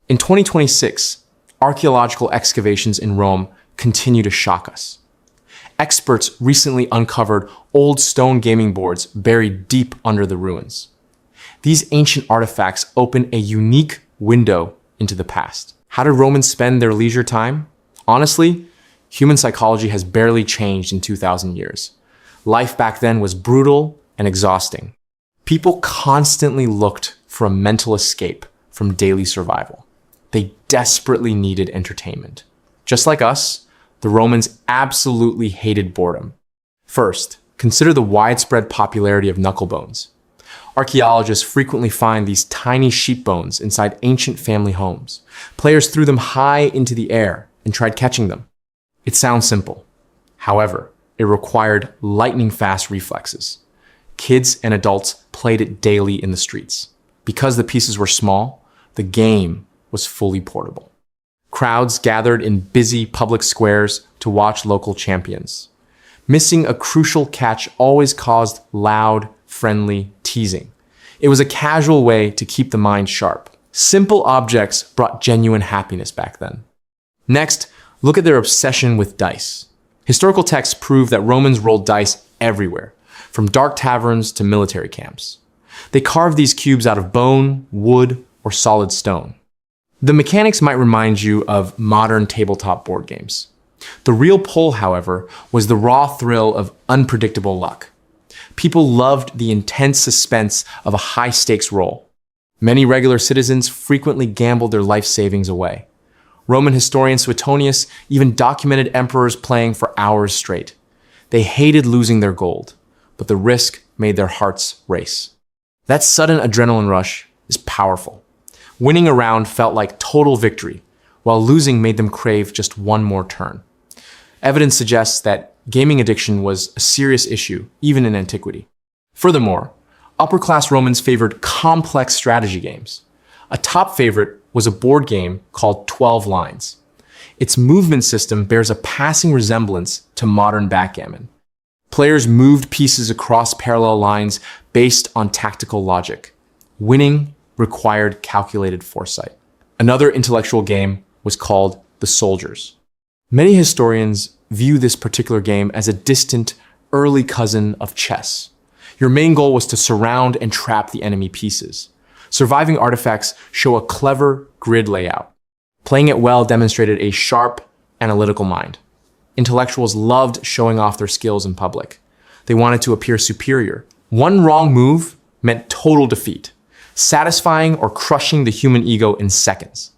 In 2026, archaeological excavations in Rome continue to shock us. Experts recently uncovered old stone gaming boards buried deep under the ruins. These ancient artifacts open a unique window into the past. How did Romans spend their leisure time? Honestly, human psychology has barely changed in 2,000 years. Life back then was brutal and exhausting. People constantly looked for a mental escape from daily survival. They desperately needed entertainment. Just like us, the Romans absolutely hated boredom. First, consider the widespread popularity of knucklebones. Archaeologists frequently find these tiny sheep bones inside ancient family homes. Players threw them high into the air and tried catching them. It sounds simple. However, it required lightning-fast reflexes. Kids and adults played it daily in the streets. Because the pieces were small, the game was fully portable. Crowds gathered in busy public squares to watch local champions. Missing a crucial catch always caused loud, friendly teasing. It was a casual way to keep the mind sharp. Simple objects brought genuine happiness back then. Next, look at their obsession with dice. Historical texts prove that Romans rolled dice everywhere, from dark taverns to military camps. They carved these cubes out of bone, wood, or solid stone. The mechanics might remind you of modern tabletop board games. The real pull, however, was the raw thrill of unpredictable luck. People loved the intense suspense of a high-stakes roll. Many regular citizens frequently gambled their life savings away. Roman historian Suetonius even documented emperors playing for hours straight. They hated losing their gold, but the risk made their hearts race. That sudden adrenaline rush is powerful. Winning a round felt like total victory, while losing made them crave just one more turn. Evidence suggests that gaming addiction was a serious issue, even in antiquity. Furthermore, upper-class Romans favored complex strategy games. A top favorite was a board game called 12 Lines. Its movement system bears a passing resemblance to modern backgammon. Players moved pieces across parallel lines based on tactical logic. Winning required calculated foresight. Another intellectual game was called the Soldiers. Many historians view this particular game as a distant, early cousin of chess. Your main goal was to surround and trap the enemy pieces. Surviving artifacts show a clever grid layout. Playing it well demonstrated a sharp, analytical mind. Intellectuals loved showing off their skills in public. They wanted to appear superior. One wrong move meant total defeat, satisfying or crushing the human ego in seconds.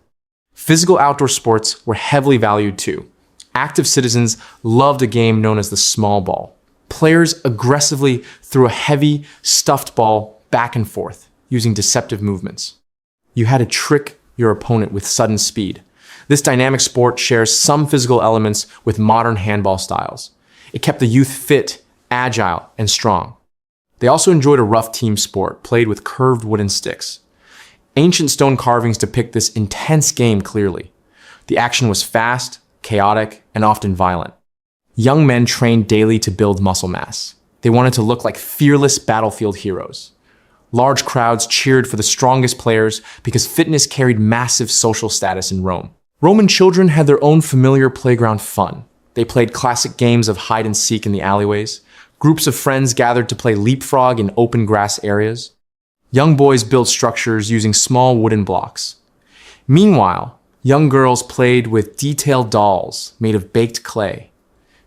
Physical outdoor sports were heavily valued too. Active citizens loved a game known as the small ball. Players aggressively threw a heavy, stuffed ball back and forth, using deceptive movements. You had to trick your opponent with sudden speed. This dynamic sport shares some physical elements with modern handball styles. It kept the youth fit, agile, and strong. They also enjoyed a rough team sport played with curved wooden sticks. Ancient stone carvings depict this intense game clearly. The action was fast, chaotic, and often violent. Young men trained daily to build muscle mass. They wanted to look like fearless battlefield heroes. Large crowds cheered for the strongest players because fitness carried massive social status in Rome. Roman children had their own familiar playground fun. They played classic games of hide and seek in the alleyways. Groups of friends gathered to play leapfrog in open grass areas. Young boys built structures using small wooden blocks. Meanwhile, young girls played with detailed dolls made of baked clay.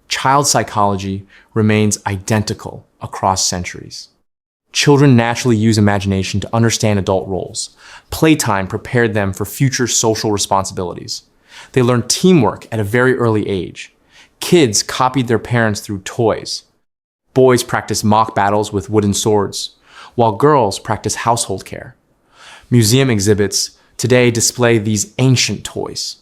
Child psychology remains identical across centuries. Children naturally use imagination to understand adult roles. Playtime prepared them for future social responsibilities. They learned teamwork at a very early age. Kids copied their parents through toys. Boys practiced mock battles with wooden swords, while girls practiced household care. Museum exhibits today display these ancient toys.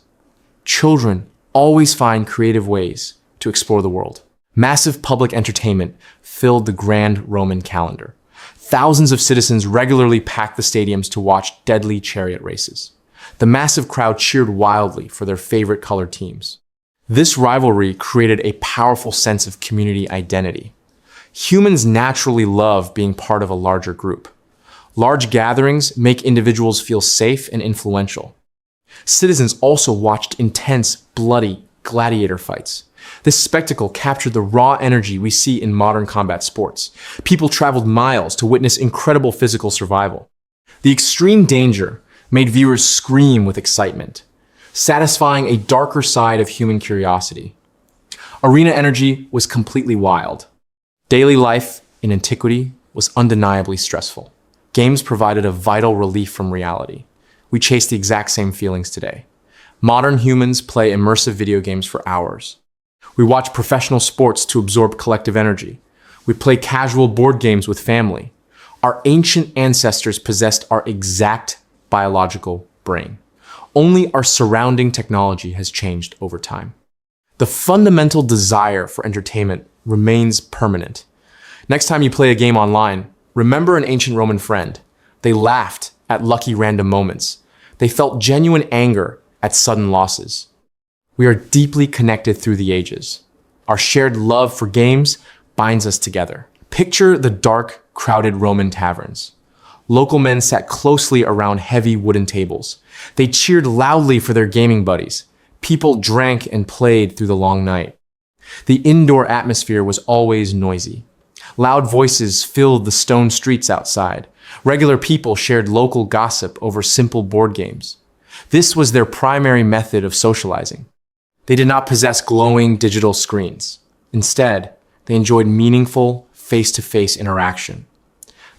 Children always find creative ways to explore the world. Massive public entertainment filled the grand Roman calendar. Thousands of citizens regularly packed the stadiums to watch deadly chariot races. The massive crowd cheered wildly for their favorite colored teams. This rivalry created a powerful sense of community identity. Humans naturally love being part of a larger group. Large gatherings make individuals feel safe and influential. Citizens also watched intense, bloody gladiator fights. This spectacle captured the raw energy we see in modern combat sports. People traveled miles to witness incredible physical survival. The extreme danger made viewers scream with excitement, satisfying a darker side of human curiosity. Arena energy was completely wild. Daily life in antiquity was undeniably stressful. Games provided a vital relief from reality. We chase the exact same feelings today. Modern humans play immersive video games for hours. We watch professional sports to absorb collective energy. We play casual board games with family. Our ancient ancestors possessed our exact biological brain. Only our surrounding technology has changed over time. The fundamental desire for entertainment remains permanent. Next time you play a game online, remember an ancient Roman friend. They laughed at lucky random moments. They felt genuine anger at sudden losses. We are deeply connected through the ages. Our shared love for games binds us together. Picture the dark, crowded Roman taverns. Local men sat closely around heavy wooden tables. They cheered loudly for their gaming buddies. People drank and played through the long night. The indoor atmosphere was always noisy. Loud voices filled the stone streets outside. Regular people shared local gossip over simple board games. This was their primary method of socializing. They did not possess glowing digital screens. Instead, they enjoyed meaningful, face-to-face interaction.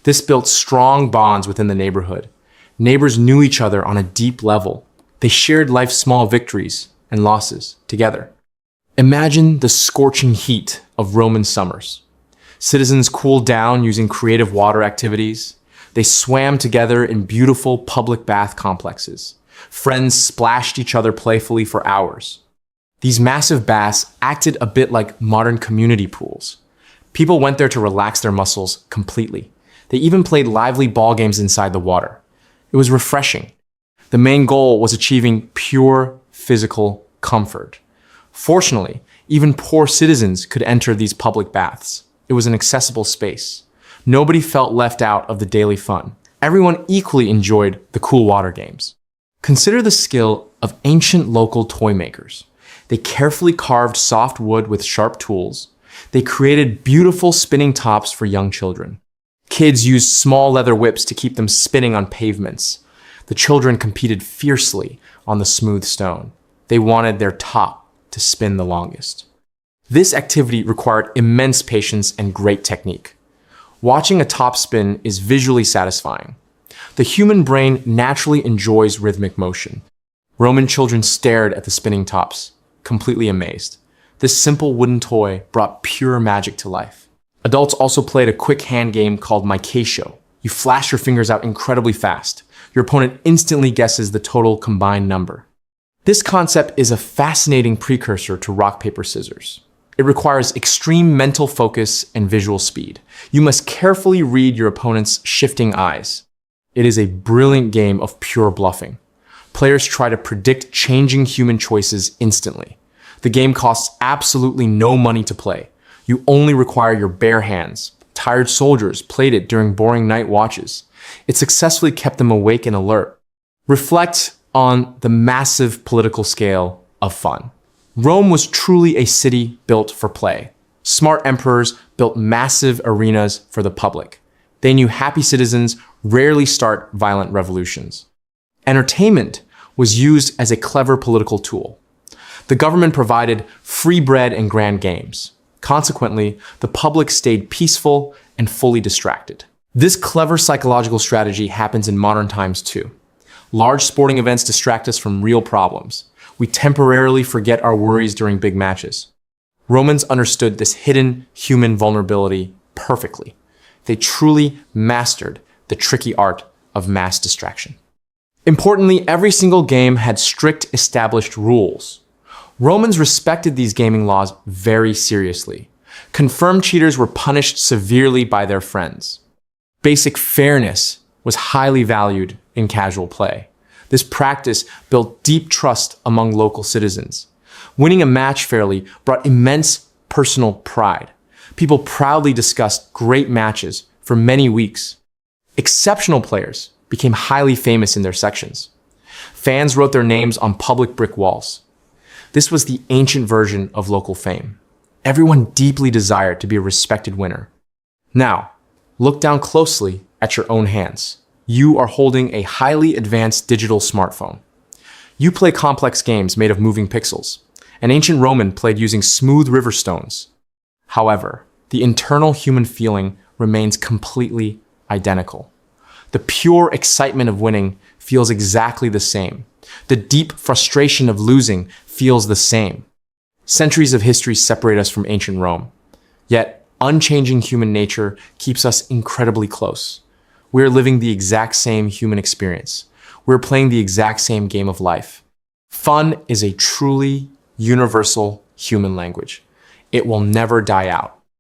This built strong bonds within the neighborhood. Neighbors knew each other on a deep level. They shared life's small victories and losses together. Imagine the scorching heat of Roman summers. Citizens cooled down using creative water activities. They swam together in beautiful public bath complexes. Friends splashed each other playfully for hours. These massive baths acted a bit like modern community pools. People went there to relax their muscles completely. They even played lively ball games inside the water. It was refreshing. The main goal was achieving pure physical comfort. Fortunately, even poor citizens could enter these public baths. It was an accessible space. Nobody felt left out of the daily fun. Everyone equally enjoyed the cool water games. Consider the skill of ancient local toy makers. They carefully carved soft wood with sharp tools. They created beautiful spinning tops for young children. Kids used small leather whips to keep them spinning on pavements. The children competed fiercely on the smooth stone. They wanted their top to spin the longest. This activity required immense patience and great technique. Watching a top spin is visually satisfying. The human brain naturally enjoys rhythmic motion. Roman children stared at the spinning tops, completely amazed. This simple wooden toy brought pure magic to life. Adults also played a quick hand game called Micatio. You flash your fingers out incredibly fast. Your opponent instantly guesses the total combined number. This concept is a fascinating precursor to rock, paper, scissors. It requires extreme mental focus and visual speed. You must carefully read your opponent's shifting eyes. It is a brilliant game of pure bluffing. Players try to predict changing human choices instantly. The game costs absolutely no money to play. You only require your bare hands. Tired soldiers played it during boring night watches. It successfully kept them awake and alert. Reflect on the massive political scale of fun. Rome was truly a city built for play. Smart emperors built massive arenas for the public. They knew happy citizens rarely start violent revolutions. Entertainment was used as a clever political tool. The government provided free bread and grand games. Consequently, the public stayed peaceful and fully distracted. This clever psychological strategy happens in modern times too. Large sporting events distract us from real problems. We temporarily forget our worries during big matches. Romans understood this hidden human vulnerability perfectly. They truly mastered the tricky art of mass distraction. Importantly, every single game had strict established rules. Romans respected these gaming laws very seriously. Confirmed cheaters were punished severely by their friends. Basic fairness was highly valued in casual play. This practice built deep trust among local citizens. Winning a match fairly brought immense personal pride. People proudly discussed great matches for many weeks. Exceptional players became highly famous in their sections. Fans wrote their names on public brick walls. This was the ancient version of local fame. Everyone deeply desired to be a respected winner. Now, look down closely at your own hands. You are holding a highly advanced digital smartphone. You play complex games made of moving pixels. An ancient Roman played using smooth river stones. However, the internal human feeling remains completely identical. The pure excitement of winning feels exactly the same. The deep frustration of losing feels the same. Centuries of history separate us from ancient Rome. Yet, unchanging human nature keeps us incredibly close. We're living the exact same human experience. We're playing the exact same game of life. Fun is a truly universal human language. It will never die out.